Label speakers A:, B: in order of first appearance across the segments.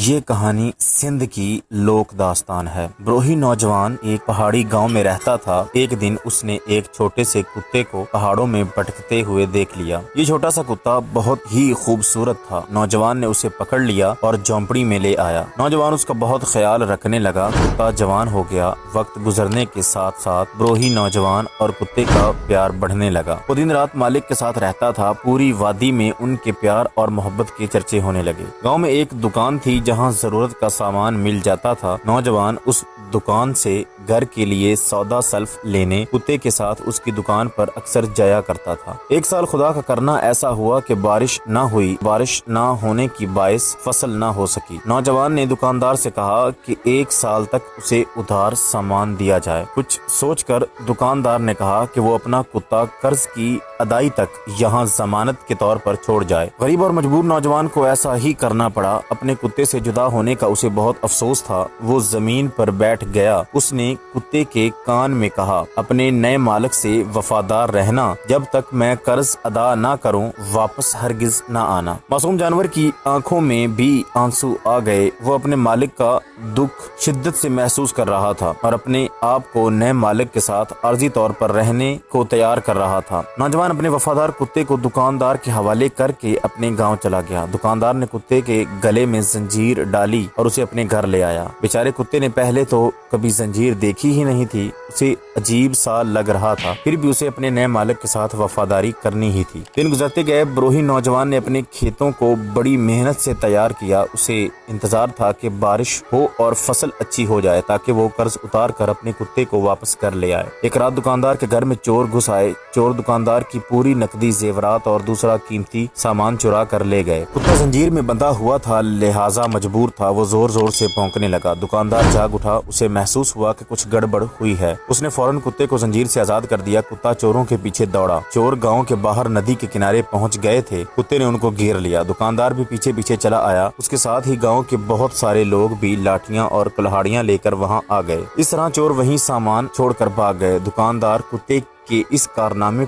A: یہ کہانی سندھ کی لوک داستان ہے۔ بروہی نوجوان ایک پہاڑی گاؤں میں رہتا تھا۔ ایک دن اس نے ایک چھوٹے سے کتے کو پہاڑوں میں بھٹکتے ہوئے دیکھ لیا۔ یہ چھوٹا سا کتا بہت ہی خوبصورت تھا۔ نوجوان نے اسے پکڑ لیا اور جھونپڑی میں لے آیا۔ نوجوان اس کا بہت خیال رکھنے لگا۔ کتا جوان ہو گیا۔ وقت گزرنے کے ساتھ ساتھ بروہی نوجوان اور کتے کا پیار بڑھنے لگا۔ وہ دن رات مالک کے ساتھ رہتا تھا۔ پوری وادی میں ان کے پیار اور محبت کے چرچے ہونے لگے۔ گاؤں میں ایک دکان تھی جہاں ضرورت کا سامان مل جاتا تھا۔ نوجوان اس دکان سے گھر کے لیے سودا سلف لینے کتے کے ساتھ اس کی دکان پر اکثر جایا کرتا تھا۔ ایک سال خدا کا کرنا ایسا ہوا کہ بارش نہ ہوئی۔ بارش نہ ہونے کی باعث فصل نہ ہو سکی۔ نوجوان نے دکاندار سے کہا کہ ایک سال تک اسے ادھار سامان دیا جائے۔ کچھ سوچ کر دکاندار نے کہا کہ وہ اپنا کتا قرض کی ادائی تک یہاں ضمانت کے طور پر چھوڑ جائے۔ غریب اور مجبور نوجوان کو ایسا ہی کرنا پڑا۔ اپنے کتے سے جدا ہونے کا اسے بہت افسوس تھا۔ وہ زمین پر بیٹھ گیا۔ اس نے کتے کے کان میں کہا، اپنے نئے مالک سے وفادار رہنا۔ جب تک میں قرض ادا نہ کروں واپس ہرگز نہ آنا۔ معصوم جانور کی آنکھوں میں بھی آنسو آ گئے۔ وہ اپنے مالک کا دکھ شدت سے محسوس کر رہا تھا اور اپنے آپ کو نئے مالک کے ساتھ عارضی طور پر رہنے کو تیار کر رہا تھا۔ نوجوان اپنے وفادار کتے کو دکاندار کے حوالے کر کے اپنے گاؤں چلا گیا۔ دکاندار نے کتے کے گلے میں زنجیر ڈالی اور اسے اپنے گھر لے آیا۔ بیچارے کتے نے پہلے تو کبھی زنجیر دیکھی ہی نہیں تھی۔ اسے عجیب سا لگ رہا تھا، پھر بھی اسے اپنے نئے مالک کے ساتھ وفاداری کرنی ہی تھی۔ دن گزرتے گئے۔ بروہی نوجوان نے اپنے کھیتوں کو بڑی محنت سے تیار کیا۔ اسے انتظار تھا کہ بارش ہو اور فصل اچھی ہو جائے تاکہ وہ قرض اتار کر اپنے کتے کو واپس کر لے آئے۔ ایک رات دکاندار کے گھر میں چور گھس آئے۔ چور دکاندار کی پوری نقدی، زیورات اور دوسرا قیمتی سامان چرا کر لے گئے۔ کتا زنجیر میں بندھا ہوا تھا، لہٰذا مجبور تھا۔ وہ زور زور سے بھونکنے لگا۔ دکاندار جاگ اٹھا۔ اسے محسوس ہوا کہ کچھ گڑبڑ ہوئی ہے۔ اس نے فوراً کتے کو زنجیر سے آزاد کر دیا۔ کتا چوروں کے پیچھے دوڑا۔ چور گاؤں کے باہر ندی کے کنارے پہنچ گئے تھے۔ کتے نے ان کو گھیر لیا۔ دکاندار بھی پیچھے پیچھے چلا آیا۔ اس کے ساتھ ہی گاؤں کے بہت سارے لوگ بھی لاٹھیاں اور کلہاڑیاں لے کر وہاں آ گئے۔ اس طرح چور وہیں سامان چھوڑ کر بھاگ گئے۔ دکاندار کتے کہ اس کارنامے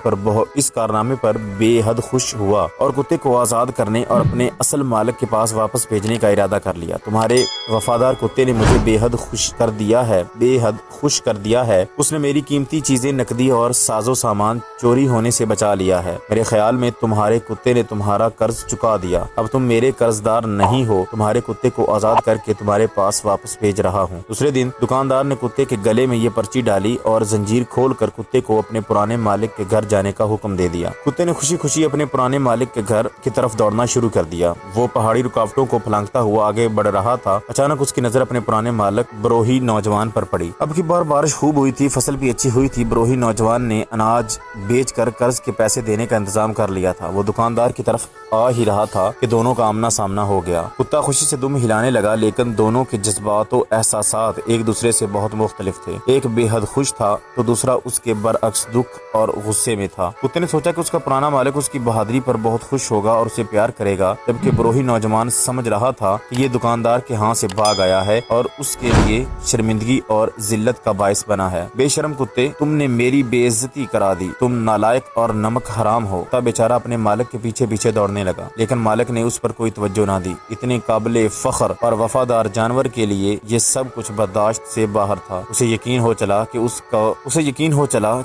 A: پر بے حد خوش ہوا اور کتے کو آزاد کرنے اور اپنے اصل مالک کے پاس واپس بھیجنے کا ارادہ کر لیا۔ تمہارے وفادار کتے نے مجھے بے حد خوش کر دیا ہے۔ اس نے میری قیمتی چیزیں، نقدی اور ساز و سامان چوری ہونے سے بچا لیا ہے۔ میرے خیال میں تمہارے کتے نے تمہارا قرض چکا دیا۔ اب تم میرے قرض دار نہیں ہو۔ تمہارے کتے کو آزاد کر کے تمہارے پاس واپس بھیج رہا ہوں۔ دوسرے دن دکاندار نے کتے کے گلے میں یہ پرچی ڈالی اور زنجیر کھول کر کتے کو اپنے پرانے مالک کے گھر جانے کا حکم دے دیا۔ کتے نے خوشی خوشی اپنے پرانے مالک کے گھر کی طرف دوڑنا شروع کر دیا۔ وہ پہاڑی رکاوٹوں کو پھلانگتا ہوا آگے بڑھ رہا تھا۔ اچانک اس کی نظر اپنے پرانے مالک بروہی نوجوان پر پڑی۔ اب کی بار بارش خوب ہوئی تھی، فصل بھی اچھی ہوئی تھی۔ بروہی نوجوان نے اناج بیچ کر قرض کے پیسے دینے کا انتظام کر لیا تھا۔ وہ دکاندار کی طرف آ ہی رہا تھا کہ دونوں کا آمنا سامنا ہو گیا۔ کتا خوشی سے دم ہلانے لگا، لیکن دونوں کے جذبات و احساسات ایک دوسرے سے بہت مختلف تھے۔ ایک بے حد خوش تھا تو دوسرا اس کے برعکس دکھ اور غصے میں تھا۔ کتے نے سوچا کہ اس کا پرانا مالک اس کی بہادری پر بہت خوش ہوگا اور اسے پیار کرے گا، جبکہ بروہی نوجوان سمجھ رہا تھا کہ یہ دکاندار کے ہاں سے بھاگ آیا ہے اور اس کے لیے شرمندگی اور ذلت کا باعث بنا ہے۔ بے شرم کتے، تم نے میری بے عزتی کرا دی۔ تم نالائق اور نمک حرام ہو۔ کتا بیچارہ اپنے مالک کے پیچھے پیچھے دوڑنے لگا، لیکن مالک نے اس پر کوئی توجہ نہ دی۔ اتنے قابل فخر اور وفادار جانور کے لیے یہ سب کچھ برداشت سے باہر تھا۔ اسے یقین ہو چلا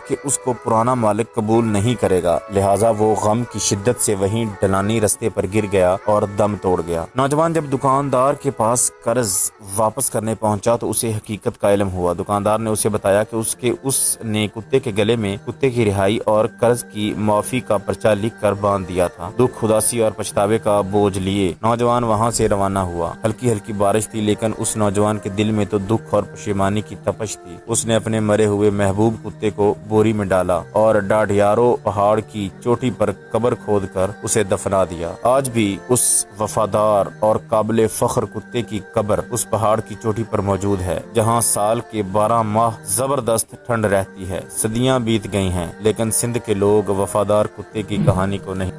A: کہ اس کو پرانا مالک قبول نہیں کرے گا، لہٰذا وہ غم کی شدت سے وہیں ڈھلانی رستے پر گر گیا اور دم توڑ گیا۔ نوجوان جب دکاندار کے پاس قرض واپس کرنے پہنچا تو اسے حقیقت کا علم ہوا۔ دکاندار نے اسے بتایا کہ اس نے کتے کے گلے میں کتے کی رہائی اور قرض کی معافی کا پرچہ لکھ کر باندھ دیا تھا۔ دکھ، اداسی اور پچھتاوے کا بوجھ لیے نوجوان وہاں سے روانہ ہوا۔ ہلکی ہلکی بارش تھی، لیکن اس نوجوان کے دل میں تو دکھ اور پشیمانی کی تپش تھی۔ اس نے اپنے مرے ہوئے محبوب کتے کو بوری میں ڈالا اور ڈاڈھیارو پہاڑ کی چوٹی پر قبر کھود کر اسے دفنا دیا۔ آج بھی اس وفادار اور قابل فخر کتے کی قبر اس پہاڑ کی چوٹی پر موجود ہے، جہاں سال کے 12 ماہ زبردست ٹھنڈ رہتی ہے۔ صدیاں بیت گئی ہیں، لیکن سندھ کے لوگ وفادار کتے کی کہانی کو نہیں